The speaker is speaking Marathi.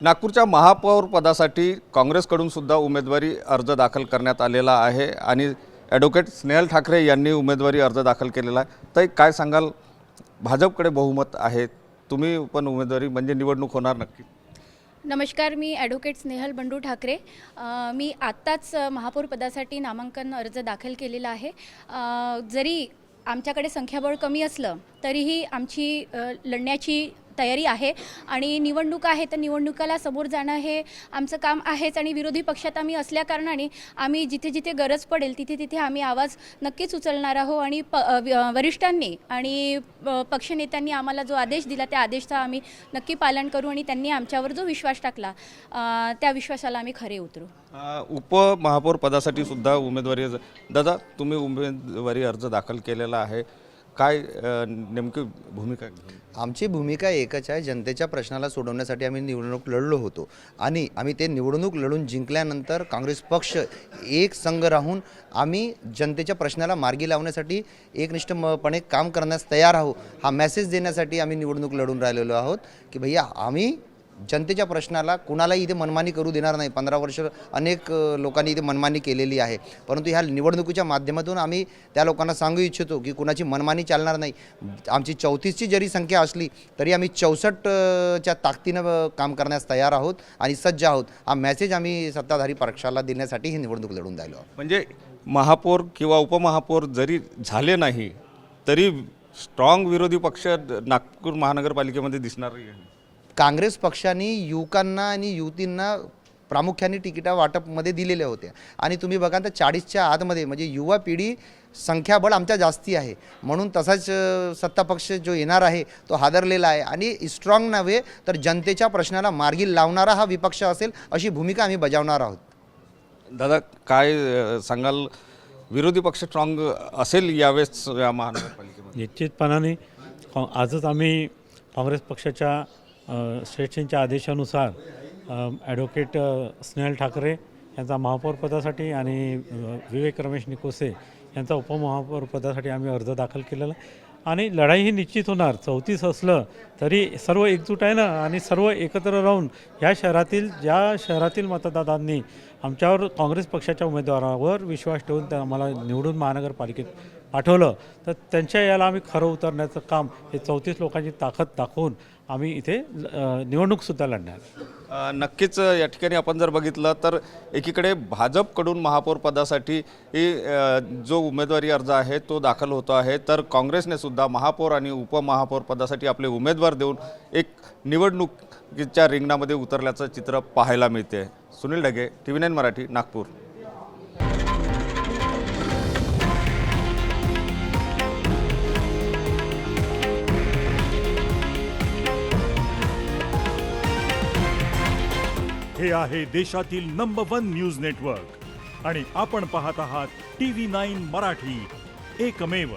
नागपूरच्या महापौर पदासाठी काँग्रेसकडून सुद्धा उमेदवारी अर्ज दाखल करण्यात आलेला आहे आणि ॲडव्होकेट स्नेहल ठाकरे यांनी उमेदवारी अर्ज दाखल केलेला आहे। तर काय सांगाल, भाजपकडे बहुमत आहे, तुम्ही पण उमेदवारी म्हणजे निवडणूक होणार नक्की? नमस्कार, मी ॲडव्होकेट स्नेहल बंडू ठाकरे। मी आत्ताच महापौर पदासाठी नामांकन अर्ज दाखल केलेला आहे। जरी आमच्याकडे संख्याबळ कमी असलं तरीही आमची लढण्याची तयारी आहे आणि निवडणूक आहे तर निवडणुकाला समोर जाणं हे आमचं काम आहेच आणि विरोधी पक्षात आम्ही असल्याकारणाने आम्ही जिथे जिथे गरज पडेल तिथे तिथे आम्ही आवाज नक्कीच उचलणार आहोत आणि वरिष्ठांनी आणि पक्षनेत्यांनी आम्हाला जो आदेश दिला त्या आदेशाचं आम्ही नक्की पालन करू आणि त्यांनी आमच्यावर जो विश्वास टाकला त्या विश्वासाला आम्ही खरे उतरू। उपमहापौर पदासाठी सुद्धा उमेदवारी दादा, तुम्ही उमेदवारी अर्ज दाखल केलेला आहे, काय नेमकी भूमिका? आमची भूमिका एकच आहे, जनतेच्या प्रश्नाला सोडवण्यासाठी आम्ही निवडणूक लढलो होतो आणि आम्ही ते निवडणूक लढून जिंकल्यानंतर काँग्रेस पक्ष एक संघ राहून आम्ही जनतेच्या प्रश्नाला मार्गी लावण्यासाठी एकनिष्ठपणे काम करण्यास तयार आहोत। हा मेसेज देण्यासाठी आम्ही निवडणूक लढून राहिलेलो आहोत की भैया आम्ही जनतेच्या प्रश्नाला कुणालाही इथे मनमानी करू देणार नाही। 15 वर्ष अनेक लोकांनी इथे मनमानी केलेली आहे, परंतु ह्या निवडणुकीच्या माध्यमातून आम्ही त्या लोकांना सांगू इच्छितो की कुणाची मनमानी चालणार नाही। आमची 34ची जरी संख्या असली तरी आम्ही 64च्या ताकदीनं काम करण्यास तयार आहोत आणि सज्ज आहोत। हा मेसेज आम्ही सत्ताधारी पक्षाला देण्यासाठी ही निवडणूक लढून राहिलो आहोत। म्हणजे महापौर किंवा उपमहापौर जरी झाले नाही तरी स्ट्रॉंग विरोधी पक्ष नागपूर महानगरपालिकेमध्ये दिसणार आहे। काँग्रेस पक्षाने युवकांना आणि युवतींना प्रामुख्याने तिकिटा वाटपमध्ये दिलेल्या होत्या आणि तुम्ही बघा तर 40च्या आतमध्ये म्हणजे युवा पिढी संख्याबळ आमच्या जास्ती आहे, म्हणून तसाच सत्ता पक्ष जो येणार आहे तो हादरलेला आहे आणि स्ट्रॉंग नव्हे तर जनतेच्या प्रश्नाला मार्गी लावणारा हा विपक्ष असेल अशी भूमिका आम्ही बजावणार आहोत। दादा, काय सांगाल, विरोधी पक्ष स्ट्रॉंग असेल यावेळेस या महानगरपालिकेमध्ये? निश्चितपणाने आजच आम्ही काँग्रेस पक्षाच्या श्रेष्ठींच्या आदेशानुसार ॲडव्होकेट स्नेहल ठाकरे यांचा महापौर पदासाठी आणि विवेक रमेश निकोसे यांचा उपमहापौर पदासाठी आम्ही अर्ज दाखल केलेला आणि लढाई ही निश्चित होणार। 34 असलं तरी सर्व एकजूट आहे ना आणि सर्व एकत्र राहून ज्या शहरातील मतदारांनी आमच्यावर काँग्रेस पक्षाच्या उमेदवारावर विश्वास ठेवून त्या आम्हाला निवडून महानगरपालिकेत पाठवलं तर त्यांच्या याला आम्ही खरं उतरण्याचं काम हे 34 लोकांची ताकद दाखवून आम्ही इथे निवडणूकसुद्धा लढणार। नक्कीच या ठिकाणी आपण जर बघितलं तर एकीकडे भाजपकडून महापौर पदासाठी जो उमेदवारी अर्ज आहे तो दाखल होतो आहे, तर काँग्रेसने सुद्धा महापौर आणि उपमहापौर पदासाठी आपले उमेदवार देऊन एक निवडणुकीच्या रिंगणामध्ये उतरल्याचं चित्र पाहायला मिळते। सुनील ढगे, TV9 मराठी, नागपूर। हे आहे देशातील नंबर 1 न्यूज नेटवर्क आणि आपण पाहत आहात TV9 मराठी, एकमेव।